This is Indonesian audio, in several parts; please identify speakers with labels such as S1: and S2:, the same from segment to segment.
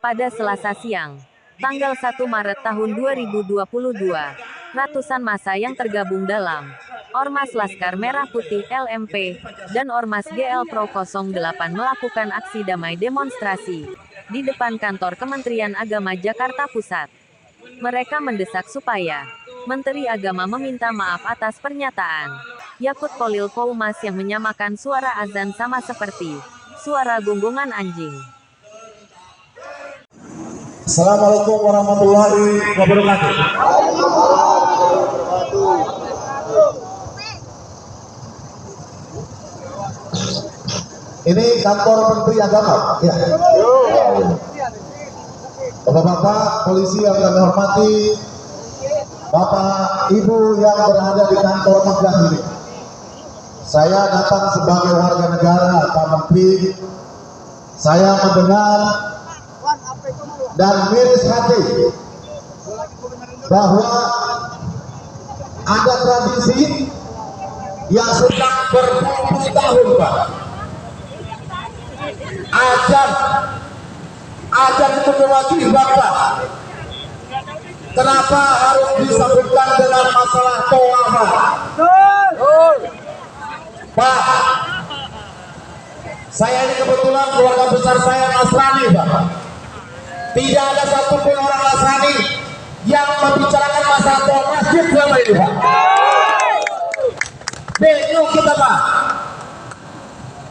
S1: Pada Selasa siang, tanggal 1 Maret tahun 2022, ratusan massa yang tergabung dalam Ormas Laskar Merah Putih (LMP) dan Ormas GL Pro 08 melakukan aksi damai demonstrasi di depan kantor Kementerian Agama Jakarta Pusat. Mereka mendesak supaya Menteri Agama meminta maaf atas pernyataan Yakut Kholil Koumas yang menyamakan suara azan sama seperti suara gonggongan anjing.
S2: Assalamualaikum warahmatullahi wabarakatuh. Ini kantor Menteri Agama, ya. Bapak-bapak polisi yang kami hormati, Bapak Ibu yang berada di kantor megah ini. Saya datang sebagai warga negara, Pak Menteri. Saya mendengar dan miris hati bahwa ada tradisi yang sudah berpuluh tahun, Pak. Ajar itu kewajiban, Pak. Kenapa harus disebutkan dengan masalah toa, Pak? Pak, saya ini kebetulan keluarga besar saya Nasrani, Pak. Tidak ada satupun orang Nasrani yang membicarakan masalah toa masjid selama ini, Pak. Bingung kita, Pak.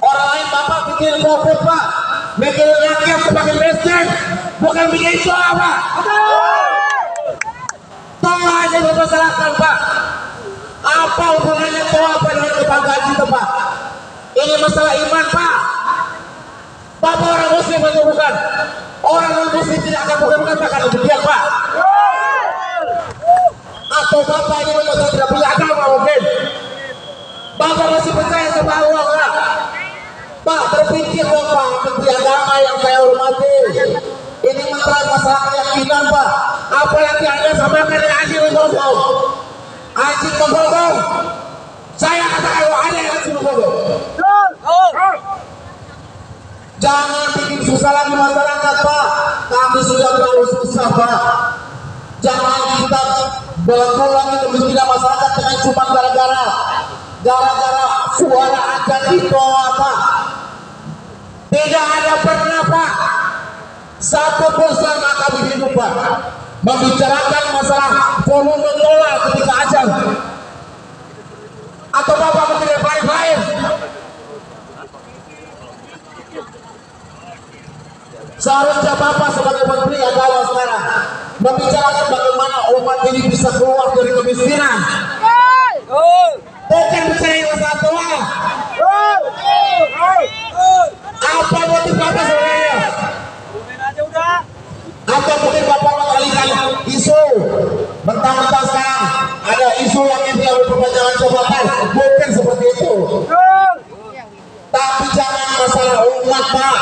S2: Orang lain Bapak bikin profit, Pak, bikin rakyat sebagai masjid, bukan bikin toa, Pak. Toa aja dipermasalahkan, Pak. Apa hubungannya toa dengan kebanggaan itu, Pak? Ini masalah iman, Pak. Bapak orang muslim itu bukan. Orang non-muslim tidak akan mengatakan demikian, Pak. Atau Bapak ini memang tidak punya agama mungkin. Bapak masih percaya sama Allah, Pak. Pak, berpikir dong, Pak, Menteri Agama yang saya hormati. Ini masalah keyakinan, Pak. Apa yang Anda sampaikan dengan anjing menggonggong? Anjing menggonggong. Saya katakan kalau ada yang anjing menggonggong. Jangan bikin susah lagi masyarakat, Pak. Kami sudah terlalu susah, Pak. Jangan kita berulangi kemiskinan masyarakat dengan cuma gara-gara suara aja di bawah, Pak. Tidak ada pernah, Pak, satu pun selama kami hidup, Pak, membicarakan masalah volume dolar ketika azan. Atau Bapak mungkin yang lain-lain. Seharusnya Bapak sebagai Menteri Agama sekarang membicarakan bagaimana umat ini bisa keluar dari kemiskinan. Bukan bicara masalah doa. Apa motif Bapak sebenarnya? Atau mungkin Bapak mengalihkan isu mentang-mentang sekarang ada isu yang ini harus perpanjangan jabatan, bukan seperti itu. Tapi jangan masalah umat, Pak.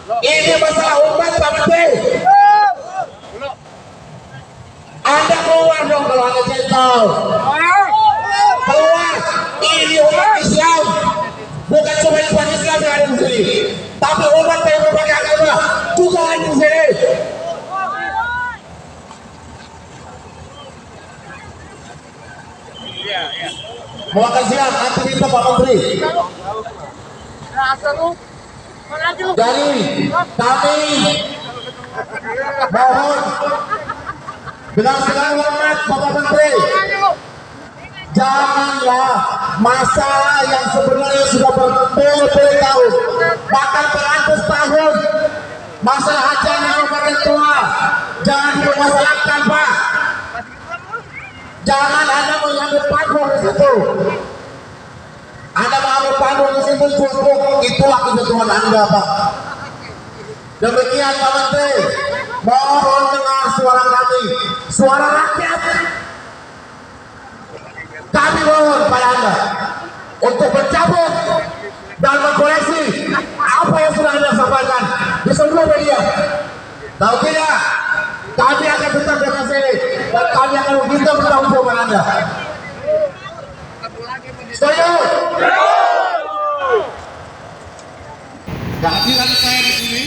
S2: Ini masalah umat, Pak Menteri. Anda keluar dong kalau Anda jengkel. Keluar. Ini umat Islam. Bukan cuma umat Islam yang ada di sini, tapi umat dari berbagai agama juga ada di sini. Makan siang, nanti minta Pak Menteri. Jadi kami mohon dengan segala hormat Bapak Menteri, janganlah masalah yang sebenarnya sudah berpuluh-puluh tahun, bahkan beratus tahun, masalah ajaran yang paling tua, jangan dipermasalahkan, Pak. Jangan Anda mengambil panggung di situ. Anda mengambil panggung di situ justru itulah kebutuhan Anda, Pak. Demikian Pak Menteri, mohon dengar suara kami, suara rakyat. Kami mohon pada Anda untuk mencabut dan mengkoreksi apa yang sudah Anda sampaikan di seluruh media. Tahu tidak? Kami akan tetap di sini dan kami akan meminta pertanggungjawaban Anda. Setuju? Kehadiran saya di sini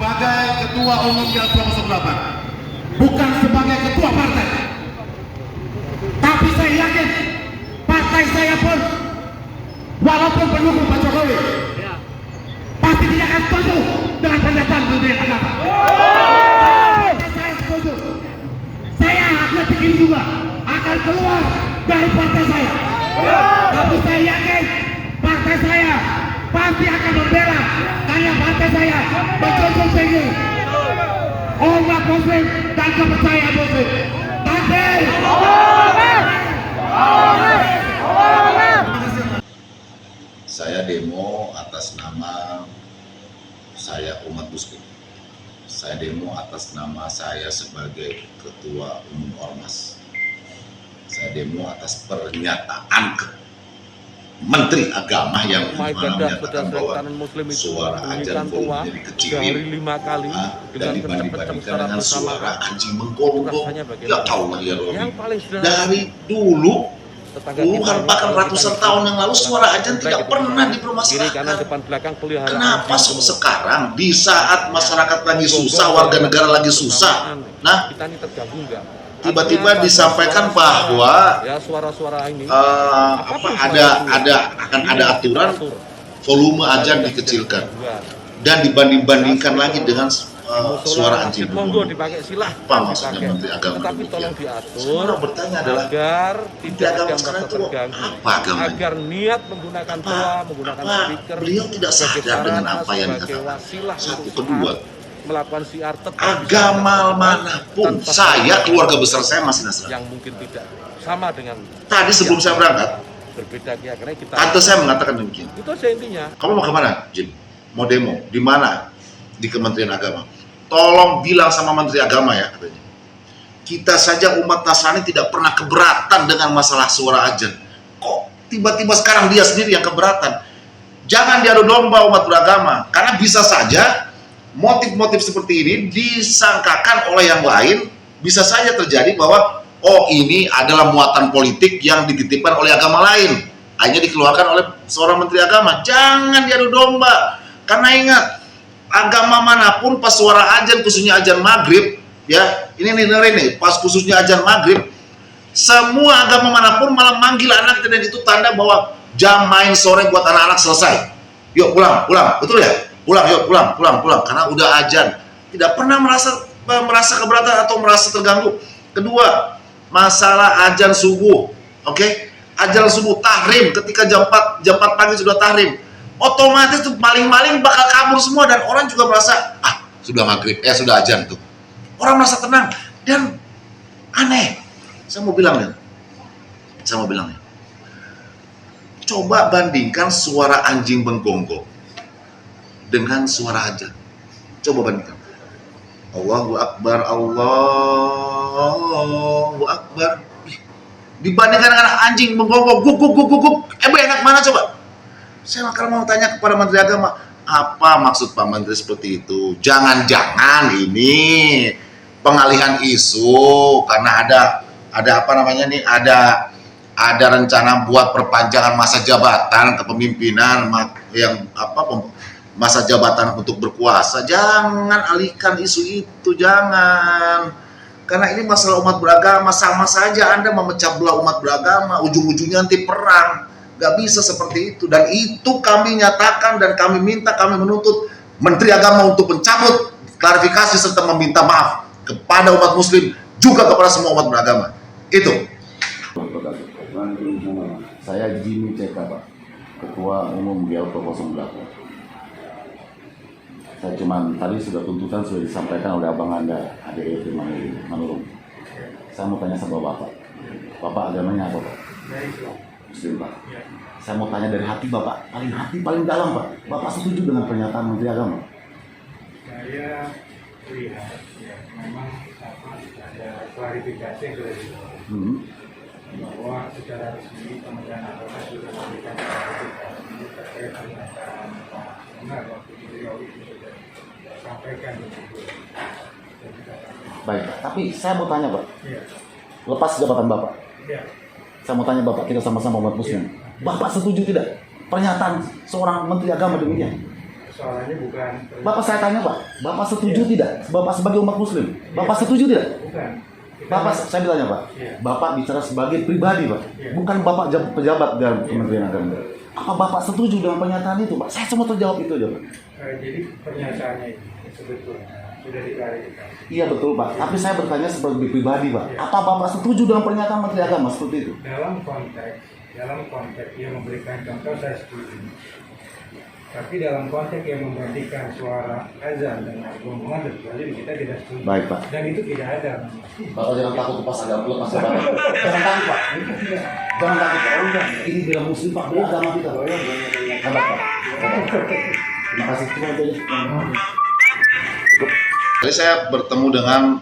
S3: sebagai Ketua Umum GL Pro 08, bukan sebagai Ketua Partai. Tapi saya yakin partai saya pun, walaupun pendukung Pak Jokowi, pasti tidak akan setuju dengan pernyataan Menteri Agama. Saya setuju. Saya detik ini juga akan keluar dari partai saya. Tapi saya yakin partai saya pasti akan membela, karena partai saya menjunjung tinggi umat Muslim dan kepercayaan Muslim. Takbir!
S4: Saya demo atas nama saya umat Muslim. Saya demo atas nama saya sebagai Ketua Umum Ormas. Saya demo atas pernyataan Menteri Agama yang menyatakan bahwa suara ajan volumenya dikecilin dan dibanding-bandingkan dengan suara anjing menggonggong. Ya Allah ya Robi. Dari dulu puluhan bahkan ratusan tahun yang lalu suara ajan tidak pernah dipermasalahkan. Kenapa sekarang di saat masyarakat lagi susah, warga negara lagi susah, nah tiba-tiba disampaikan bahwa akan ada aturan volume ajan dikecilkan dan dibanding-bandingkan lagi dengan suara anjing menggonggong. Apa maksudnya Menteri Agama?
S5: Tetapi tolong diatur.
S4: Semua bertanya adalah
S5: agar
S4: Menteri Agama sekarang itu apa agamanya?
S5: Agar niat menggunakan toa, menggunakan speaker,
S4: beliau tidak sadar dengan apa yang dikatakan. Satu, kedua,
S5: melakukan siar tetap
S4: agama manapun, saya keluarga besar saya masih Nasrani.
S5: Yang mungkin tidak sama dengan
S4: tadi sebelum saya berangkat,
S5: berbeda keyakinan kita.
S4: tante saya mengatakan demikian.
S5: Itu aja intinya.
S4: Kamu mau kemana, Jim? Mau demo? Di mana? Di Kementerian Agama. Tolong bilang sama Menteri Agama ya, katanya. Kita saja umat Nasrani tidak pernah keberatan dengan masalah suara ajan. Kok tiba-tiba sekarang dia sendiri yang keberatan? Jangan diadu domba umat beragama, karena bisa saja motif-motif seperti ini disangkakan oleh yang lain. Bisa saja terjadi bahwa oh ini adalah muatan politik yang dititipkan oleh agama lain, hanya dikeluarkan oleh seorang Menteri Agama. Jangan diadu domba, karena ingat, agama manapun pas suara ajan, khususnya ajan maghrib, ya ini nih, pas khususnya ajan maghrib, semua agama manapun malah manggil anak, dan itu tanda bahwa jam main sore buat anak-anak selesai. Yuk pulang, betul ya? Pulang, yuk pulang, karena udah ajan. Tidak pernah merasa keberatan atau merasa terganggu. Kedua, masalah ajan subuh, oke? Ajan subuh tahrim, ketika jam 4 pagi sudah tahrim, otomatis tuh maling-maling bakal kabur semua, dan orang juga merasa sudah maghrib, sudah ajan tuh. Orang merasa tenang, dan aneh. Saya mau bilang ya, coba bandingkan suara anjing menggonggong dengan suara ajan. Coba bandingkan. Allahu Akbar, Allahu Akbar. Dibandingkan dengan anjing menggonggong, guk. Enak mana coba? Saya kalau mau tanya kepada Menteri Agama, apa maksud Pak Menteri seperti itu? Jangan-jangan ini pengalihan isu karena ada rencana buat perpanjangan masa jabatan kepemimpinan yang masa jabatan untuk berkuasa. Jangan alihkan isu itu, jangan. Karena ini masalah umat beragama, sama saja Anda memecah belah umat beragama, ujung-ujungnya nanti perang. Gak bisa seperti itu, dan itu kami nyatakan dan kami menuntut Menteri Agama untuk mencabut klarifikasi serta meminta maaf kepada umat Muslim, juga kepada semua umat beragama. Itu.
S6: Saya Jimmy CK, Pak, Ketua Umum GL Pro 08. Saya tadi tuntutan sudah disampaikan oleh abang Anda, ADRT Manurung. Saya mau tanya sama Bapak agamanya apa, Pak? Muslim, Pak. Saya mau tanya dari hati Bapak, paling dalam, Pak. Bapak setuju dengan pernyataan Menteri Agama?
S7: Saya lihat ya, memang ada klarifikasi yang sudah dilakukan bahwa secara resmi Kementerian Agama sudah memberikan klarifikasi terkait pernyataan Pak Benar waktu beliau itu sudah sampaikan di situ.
S6: Baik, tapi saya mau tanya, Pak.
S7: Ya.
S6: Lepas jabatan Bapak, saya mau tanya Bapak, kita sama-sama umat Muslim. Bapak setuju tidak pernyataan seorang Menteri Agama demikian?
S7: persoalannya bukan
S6: Bapak saya tanya Pak, Bapak setuju tidak? Bapak sebagai umat Muslim, Bapak setuju tidak?
S7: bukan.
S6: Bapak, saya bertanya Pak,
S7: Iya.
S6: Bapak bicara sebagai pribadi Pak,
S7: Iya.
S6: bukan Bapak pejabat dalam Kementerian Agama. Apa Bapak setuju dengan pernyataan itu Pak? Saya cuma terjawab itu aja Pak.
S7: Jadi pernyataannya ini sebetulnya sudah diklarifikasi.
S6: Iya betul Pak, tapi saya bertanya sebagai pribadi Pak, apa Bapak setuju dengan pernyataan Menteri Agama seperti itu?
S7: Dalam konteks dia memberikan contoh saya setuju. Tapi dalam konteks yang membandingkan suara azan dengan rombongan tentu saja kita tidak setuju.
S6: Baik Pak.
S7: Dan itu tidak ada.
S6: Bapak jangan takut pas agama lepas Bapak. Jangan takut Pak. Jangan takut Pak. Oh, enggak. Ini bela Muslim Pak, bela agama kita. Sabar Pak. Terima kasih. Cuma itu aja.
S4: Tadi saya bertemu dengan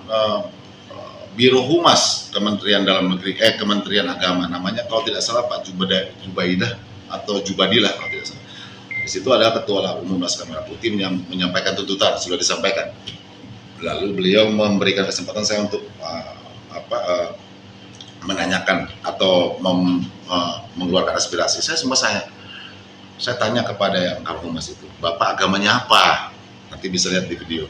S4: Biro Humas Kementerian Dalam Negeri, Kementerian Agama, namanya kalau tidak salah Pak Jubaidah atau Jubadilah kalau tidak salah. Di situ ada Ketua Umum Laskar Merah Putih yang menyampaikan tuntutan, sudah disampaikan. Lalu beliau memberikan kesempatan saya untuk menanyakan atau mengeluarkan aspirasi. Saya tanya kepada yang Humas itu, Bapak agamanya apa? Nanti bisa lihat di video.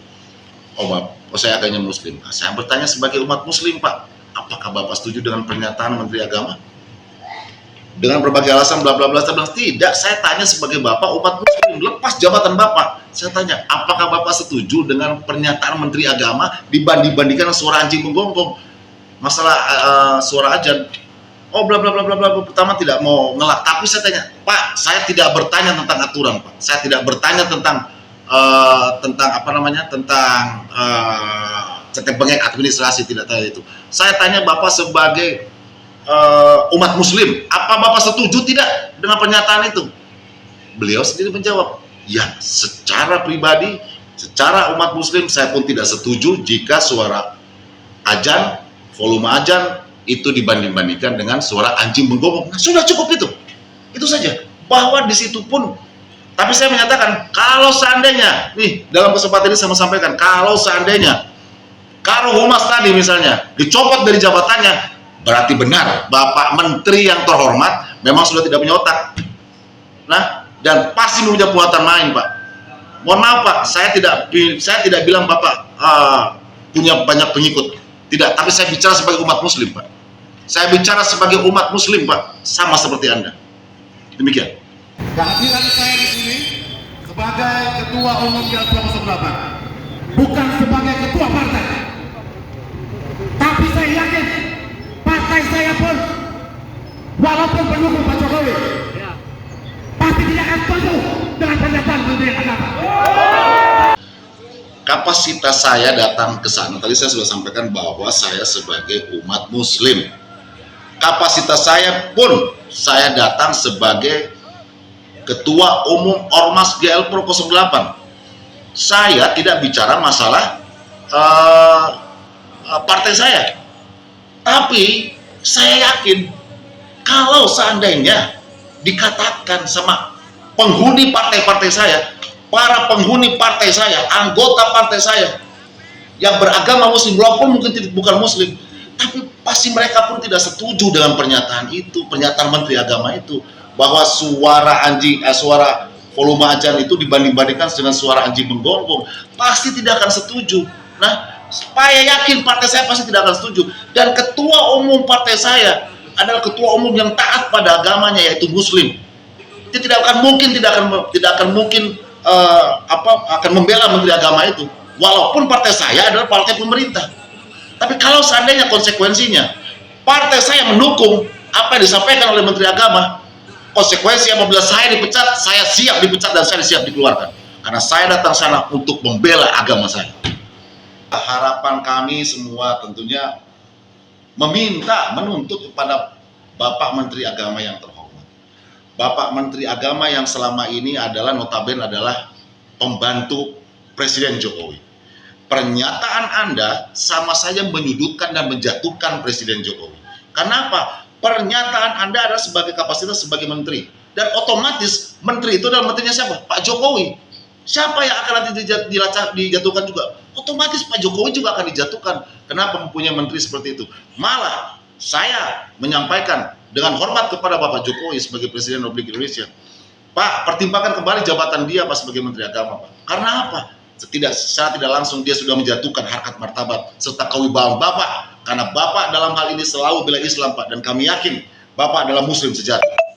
S4: Saya agamanya Muslim. Nah, saya bertanya sebagai umat Muslim Pak, apakah Bapak setuju dengan pernyataan Menteri Agama? Dengan berbagai alasan bla bla bla, saya bilang tidak. Saya tanya sebagai Bapak umat Muslim, lepas jabatan Bapak. Saya tanya, apakah Bapak setuju dengan pernyataan Menteri Agama dibandingkan suara anjing menggonggong masalah suara ajan? Oh bla bla bla bla bla. Pertama tidak mau ngelak, tapi saya tanya, Pak, saya tidak bertanya tentang aturan Pak. Saya tidak bertanya tentang cetek bengek administrasi, tidak tahu itu. Saya tanya Bapak sebagai umat Muslim, apa Bapak setuju tidak dengan pernyataan itu? Beliau sendiri menjawab, ya secara pribadi, secara umat Muslim saya pun tidak setuju jika suara ajan, volume ajan itu dibanding-bandingkan dengan suara anjing menggonggong. Nah, sudah cukup itu saja. Bahwa di situ pun, tapi saya menyatakan kalau seandainya, nih dalam kesempatan ini saya sampaikan, kalau seandainya Karo Humas tadi misalnya dicopot dari jabatannya, berarti benar Bapak Menteri yang terhormat memang sudah tidak punya otak. Nah, dan pasti punya buatan main Pak. Mohon maaf Pak, saya tidak bilang Bapak punya banyak pengikut. Tidak, tapi saya bicara sebagai umat Muslim Pak. Saya bicara sebagai umat Muslim Pak, sama seperti Anda. Demikian.
S3: Kehadiran saya di sini sebagai Ketua Umum GL Pro 08, bukan sebagai Ketua Partai. Tapi saya yakin partai saya pun, walaupun pendukung Pak Jokowi, pasti tidak akan setuju dengan pernyataan Menteri Agama.
S4: Kapasitas saya datang ke sana, tadi saya sudah sampaikan bahwa saya sebagai umat Muslim. Kapasitas saya pun, saya datang sebagai Ketua Umum Ormas GL Pro 08. Saya tidak bicara masalah partai saya. Tapi saya yakin kalau seandainya dikatakan sama penghuni partai-partai saya, para penghuni partai saya, anggota partai saya yang beragama Muslim, walaupun mungkin bukan Muslim, tapi pasti mereka pun tidak setuju dengan pernyataan itu, pernyataan Menteri Agama itu, bahwa suara volume ajan itu dibanding-bandingkan dengan suara anjing menggonggong, pasti tidak akan setuju. Nah, supaya yakin partai saya pasti tidak akan setuju. Dan ketua umum partai saya adalah ketua umum yang taat pada agamanya, yaitu Muslim. Dia tidak akan mungkin akan membela Menteri Agama itu, walaupun partai saya adalah partai pemerintah. Tapi kalau seandainya konsekuensinya partai saya mendukung apa yang disampaikan oleh Menteri Agama, konsekuensi apabila saya dipecat, saya siap dipecat dan saya siap dikeluarkan, karena saya datang sana untuk membela agama saya. Harapan kami semua tentunya menuntut kepada Bapak Menteri Agama yang terhormat, Bapak Menteri Agama yang selama ini adalah notabene adalah pembantu Presiden Jokowi. Pernyataan Anda sama saja menyudutkan dan menjatuhkan Presiden Jokowi. Kenapa? Pernyataan Anda adalah sebagai kapasitas sebagai menteri, dan otomatis menteri itu adalah menterinya siapa? Pak Jokowi. Siapa yang akan nanti dijatuhkan juga? Otomatis Pak Jokowi juga akan dijatuhkan. Kenapa mempunyai menteri seperti itu? Malah saya menyampaikan dengan hormat kepada Bapak Jokowi sebagai Presiden Republik Indonesia, Pak, pertimbangkan kembali jabatan dia Pak sebagai Menteri Agama Pak. Karena apa? Secara tidak langsung dia sudah menjatuhkan harkat martabat serta kewibawaan Bapak. Karena Bapak dalam hal ini selalu bela Islam Pak, dan kami yakin Bapak adalah Muslim sejati.